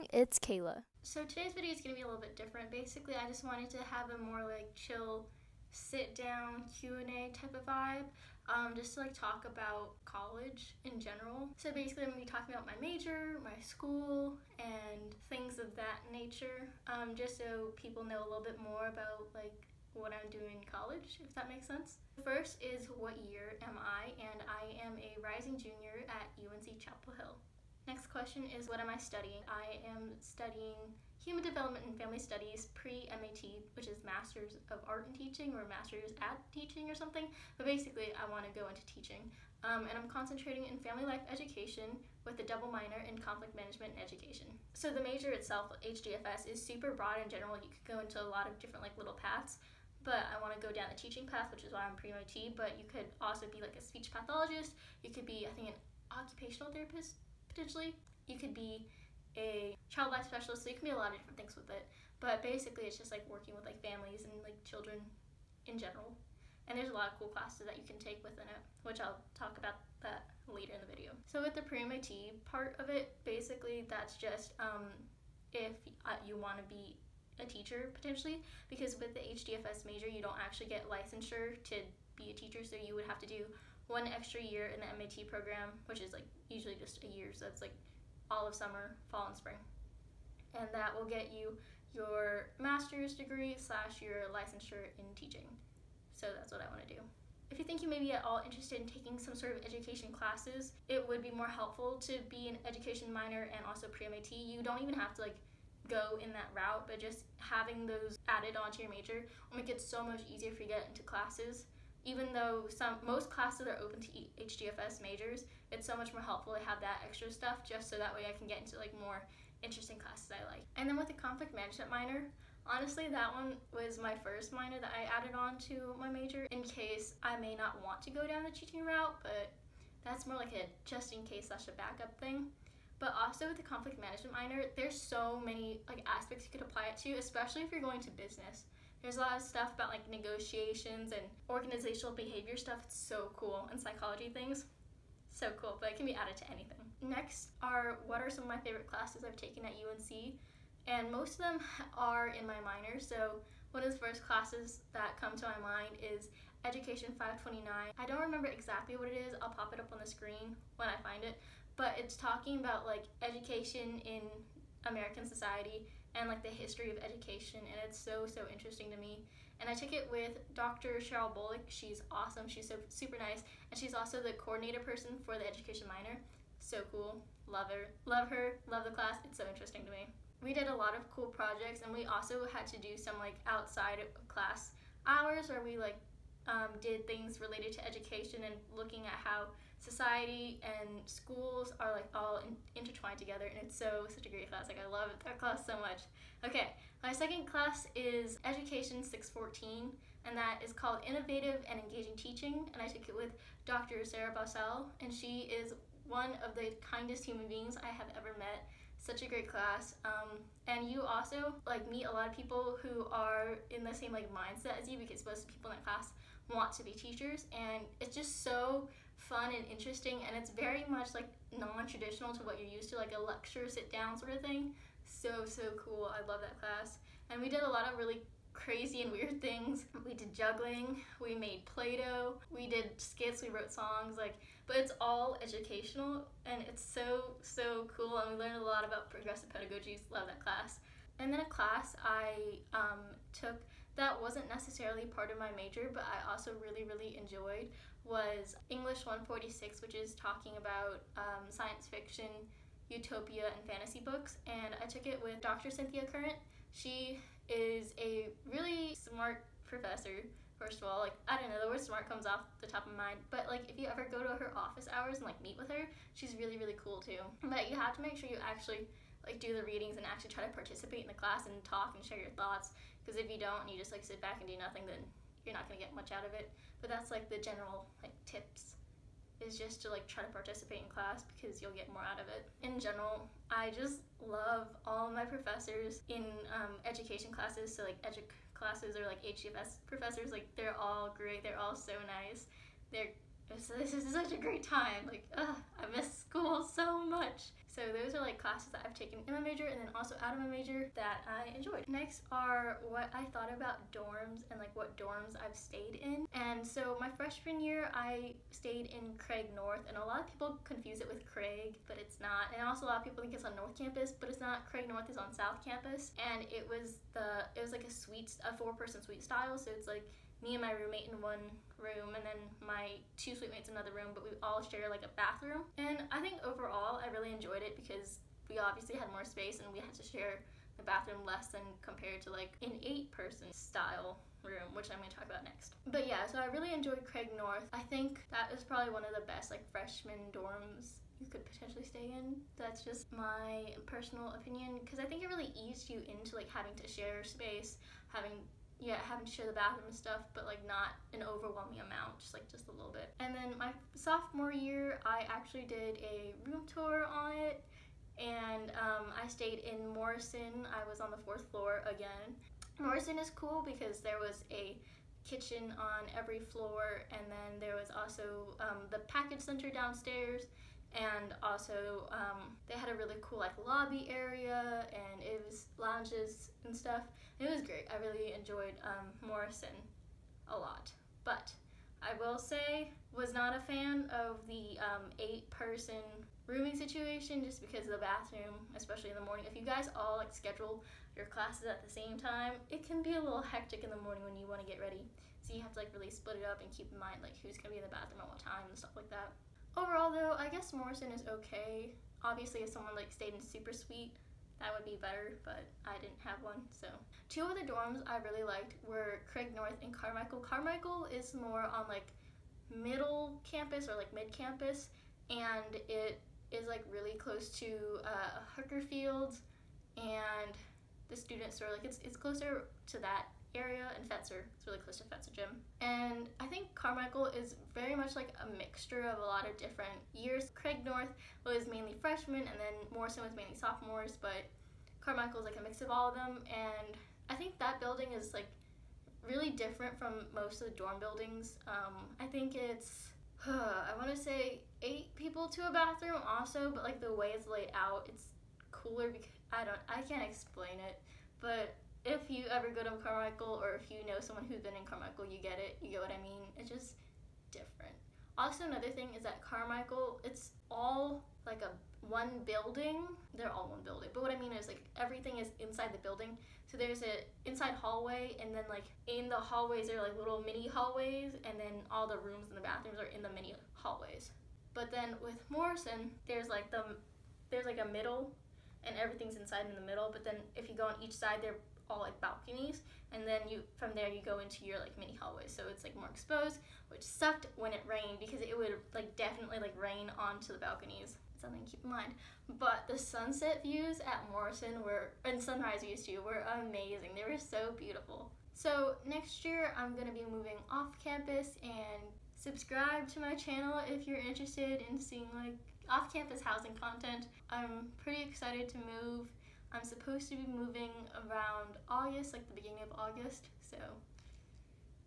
everything, it's Kayla. So today's video is going to be a little bit different. Basically, I just wanted to have a more like chill, sit down Q&A type of vibe, just to like talk about college in general. So basically I'm going to be talking about my major, my school, and things of that nature, just so people know a little bit more about like what I'm doing in college, if that makes sense. First is what year am I, and I am a rising junior at UNC Chapel Hill. Next question is what am I studying? I am studying Human Development and Family Studies pre-MAT, which is Masters of Art in Teaching or Masters at Teaching or something, but basically I want to go into teaching. And I'm concentrating in family life education with a double minor in conflict management and education. So the major itself, HDFS, is super broad in general. You could go into a lot of different like little paths, but I want to go down the teaching path, which is why I'm pre-MAT, but you could also be like a speech pathologist. You could be, I think, an occupational therapist, potentially. You could be a child life specialist, so you can be a lot of different things with it, but basically it's just like working with like families and like children in general. And there's a lot of cool classes that you can take within it, which I'll talk about that later in the video. So with the pre-MAT part of it, basically that's just if you want to be a teacher potentially, because with the HDFS major you don't actually get licensure to be a teacher, so you would have to do one extra year in the MAT program, which is like usually just a year, so it's like all of summer, fall, and spring. And that will get you your master's degree / your licensure in teaching. So that's what I want to do. If you think you may be at all interested in taking some sort of education classes, it would be more helpful to be an education minor and also pre-MAT. You don't even have to like go in that route, but just having those added onto your major will make it so much easier for you to get into classes. Even though most classes are open to HDFS majors, it's so much more helpful to have that extra stuff, just so that way I can get into like more interesting classes I like. And then with the conflict management minor, honestly that one was my first minor that I added on to my major in case I may not want to go down the teaching route, but that's more like a just in case / a backup thing. But also with the conflict management minor, there's so many like aspects you could apply it to, especially if you're going to business. There's a lot of stuff about like negotiations and organizational behavior stuff. It's so cool. And psychology things, so cool, but it can be added to anything. Next are what are some of my favorite classes I've taken at UNC, and most of them are in my minor. So one of the first classes that come to my mind is Education 529. I don't remember exactly what it is. I'll pop it up on the screen when I find it, but it's talking about like education in American society and like the history of education, and it's so interesting to me. And I took it with Dr. Cheryl Bullock. She's awesome. She's so super nice, and she's also the coordinator person for the education minor. So cool. Love her, love the class. It's so interesting to me. We did a lot of cool projects, and we also had to do some like outside of class hours where we like did things related to education and looking at how society and schools are like all intertwined together, and it's such a great class. Like I love that class so much. Okay, my second class is Education 614, and that is called Innovative and Engaging Teaching, and I took it with Dr. Sarah Bossell, and she is one of the kindest human beings I have ever met. Such a great class, and you also like meet a lot of people who are in the same like mindset as you, because most people in that class want to be teachers, and it's just so fun and interesting, and it's very much like non-traditional to what you're used to, like a lecture sit down sort of thing. So cool. I love that class. And we did a lot of really crazy and weird things. We did juggling, we made Play-Doh, we did skits, we wrote songs, like, but it's all educational, and it's so cool, and we learned a lot about progressive pedagogies. Love that class. And then a class I took that wasn't necessarily part of my major, but I also really enjoyed, was English 146, which is talking about science fiction, utopia, and fantasy books. And I took it with Dr. Cynthia Current. She is a really smart professor. First of all, like, I don't know, the word smart comes off the top of my mind, but like if you ever go to her office hours and like meet with her, she's really cool too. But you have to make sure you actually like do the readings and actually try to participate in the class and talk and share your thoughts, because if you don't and you just like sit back and do nothing, then you're not going to get much out of it. But that's like the general like tips, is just to like try to participate in class, because you'll get more out of it. In general, I just love all of my professors in education classes, so like classes or like HDFS professors. Like they're all great, they're all so nice. They're this is such a great time. Like, I miss school so much. So those are like classes that I've taken in my major and then also out of my major that I enjoyed. Next are what I thought about dorms and like what dorms I've stayed in. And so my freshman year I stayed in Craig North, and a lot of people confuse it with Craig, but it's not. And also a lot of people think it's on North Campus, but it's not. Craig North is on South Campus, and it was like a 4-person suite style. So it's like me and my roommate in one room, and then my 2 suite mates in another room, but we all share like a bathroom. And I think overall I really enjoyed it because we obviously had more space and we had to share the bathroom less than compared to like an 8-person style room, which I'm going to talk about next. But yeah, so I really enjoyed Craig North. I think that is probably one of the best like freshman dorms you could potentially stay in. That's just my personal opinion, because I think it really eased you into like having to share space, having to share the bathroom and stuff, but like not an overwhelming amount, just a little bit. And then my sophomore year, I actually did a room tour on it, and I stayed in Morrison. I was on the 4th floor again. Morrison is cool because there was a kitchen on every floor, and then there was also the package center downstairs, and also they had a really cool like lobby area, and it was lounges and stuff. It was great. I really enjoyed Morrison a lot, but I will say was not a fan of the 8-person rooming situation, just because of the bathroom, especially in the morning. If you guys all like schedule your classes at the same time, it can be a little hectic in the morning when you want to get ready. So you have to like really split it up and keep in mind like who's gonna be in the bathroom at what time and stuff like that. Overall though, I guess Morrison is okay. Obviously if someone like stayed in super suite, that would be better, but I didn't have one. So 2 of the dorms I really liked were Craig North and Carmichael. Carmichael is more on like middle campus or like mid campus, and it is like really close to Hooker Fields and the student store. Like it's closer to that area, and Fetzer. It's really close to Fetzer Gym. And I think Carmichael is very much like a mixture of a lot of different years. Craig North was mainly freshmen, and then Morrison was mainly sophomores, but Carmichael is like a mix of all of them. And I think that building is like really different from most of the dorm buildings. I think it's I want to say 8 people to a bathroom also, but like the way it's laid out, it's cooler because I can't explain it, but if you ever go to Carmichael, or if you know someone who's been in Carmichael, you get it. You get what I mean? It's just different. Also, another thing is that Carmichael, it's all like one building. They're all one building. But what I mean is like everything is inside the building. So there's a inside hallway, and then like in the hallways there are like little mini hallways, and then all the rooms and the bathrooms are in the mini hallways. But then with Morrison, there's like a middle, and everything's inside in the middle. But then if you go on each side, they're all like balconies, and then from there you go into your like mini hallways, so it's like more exposed, which sucked when it rained because it would like definitely like rain onto the balconies. It's something to keep in mind. But the sunset views at Morrison and sunrise views too, were amazing. They were so beautiful. So next year I'm gonna be moving off campus, and subscribe to my channel if you're interested in seeing like off-campus housing content. I'm pretty excited to move. I'm supposed to be moving around August, like the beginning of August. So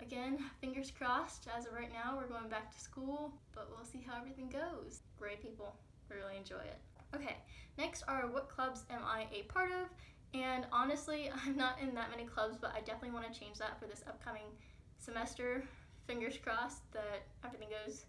again, fingers crossed. As of right now, we're going back to school, but we'll see how everything goes. Great people, really enjoy it. Okay, next are what clubs am I a part of? And honestly, I'm not in that many clubs, but I definitely want to change that for this upcoming semester. Fingers crossed that everything goes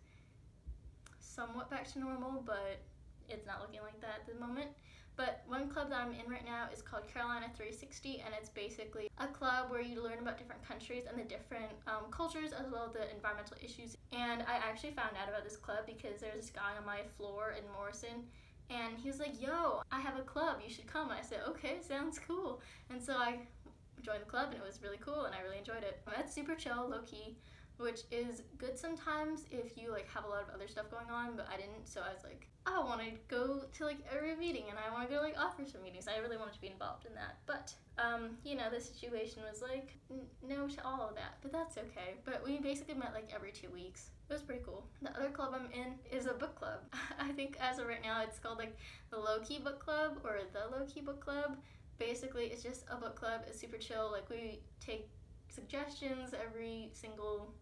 somewhat back to normal, but it's not looking like that at the moment. But one club that I'm in right now is called Carolina 360, and it's basically a club where you learn about different countries and the different cultures, as well as the environmental issues. And I actually found out about this club because there's this guy on my floor in Morrison, and he was like, yo, I have a club, you should come. And I said, okay, sounds cool. And so I joined the club, and it was really cool, and I really enjoyed it. It's super chill, low-key, which is good sometimes if you like have a lot of other stuff going on, but I didn't. So I was like, I want to go to like every meeting, and I want to go to like officer meetings. I really wanted to be involved in that, but you know, the situation was like no to all of that, but that's okay. But we basically met like every 2 weeks. It was pretty cool. The other club I'm in is a book club. I think as of right now it's called like the low-key book club, or the low-key book club. Basically it's just a book club. It's super chill. Like we take suggestions every single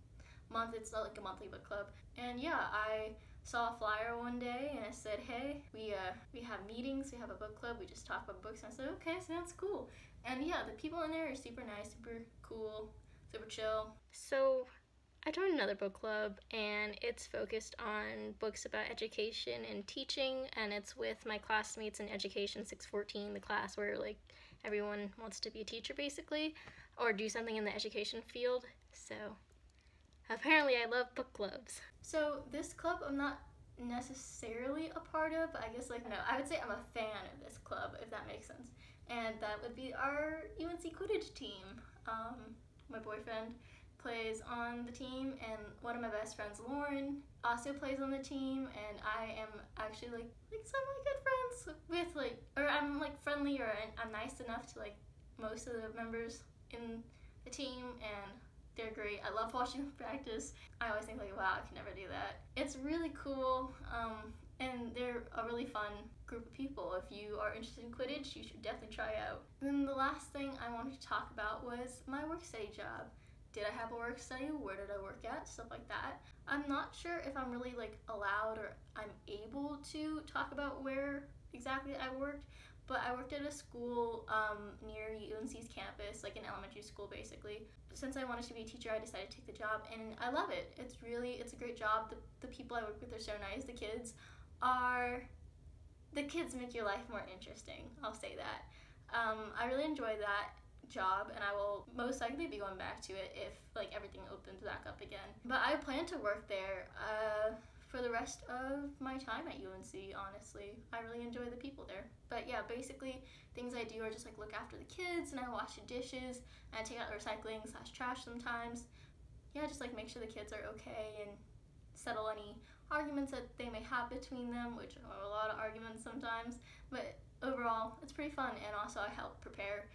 month it's like a monthly book club. And yeah, I saw a flyer one day and it said, hey, we have meetings, we have a book club, we just talk about books. And I said, okay, sounds cool. And yeah, the people in there are super nice, super cool, super chill. So I joined another book club, and it's focused on books about education and teaching, and it's with my classmates in Education 614, the class where like everyone wants to be a teacher basically, or do something in the education field. So apparently I love book clubs. So this club I'm not necessarily a part of, but I guess like, no, I would say I'm a fan of this club, if that makes sense. And that would be our UNC Quidditch team. My boyfriend plays on the team, and one of my best friends, Lauren, also plays on the team, and I am actually like some of my good friends with like, or I'm like friendly, or I'm nice enough to like most of the members in the team, and they're great. I love watching them practice. I always think like, wow, I can never do that. It's really cool, and they're a really fun group of people. If you are interested in Quidditch, you should definitely try out. And then the last thing I wanted to talk about was my work study job. Did I have a work study? Where did I work at? Stuff like that. I'm not sure if I'm really like allowed or I'm able to talk about where exactly I worked, but I worked at a school near UNC's campus, like an elementary school basically. Since I wanted to be a teacher, I decided to take the job, and I love it. It's a great job. The people I work with are so nice. The kids make your life more interesting, I'll say that. I really enjoy that job, and I will most likely be going back to it if like everything opens back up again. But I plan to work there for the rest of my time at UNC, honestly. I really enjoy the people there. But yeah, basically things I do are just like look after the kids, and I wash the dishes, and I take out the recycling / trash sometimes. Yeah, just like make sure the kids are okay and settle any arguments that they may have between them, which are a lot of arguments sometimes. But overall, it's pretty fun, and also I help prepare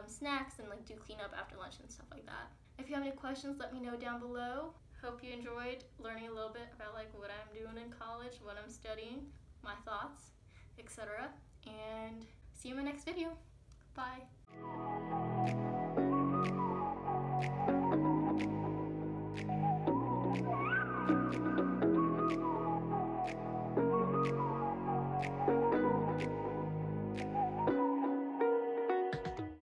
snacks and like do cleanup after lunch and stuff like that. If you have any questions, let me know down below. Hope you enjoyed learning a little bit about like what I'm doing in college, what I'm studying, my thoughts, etc. And see you in my next video. Bye.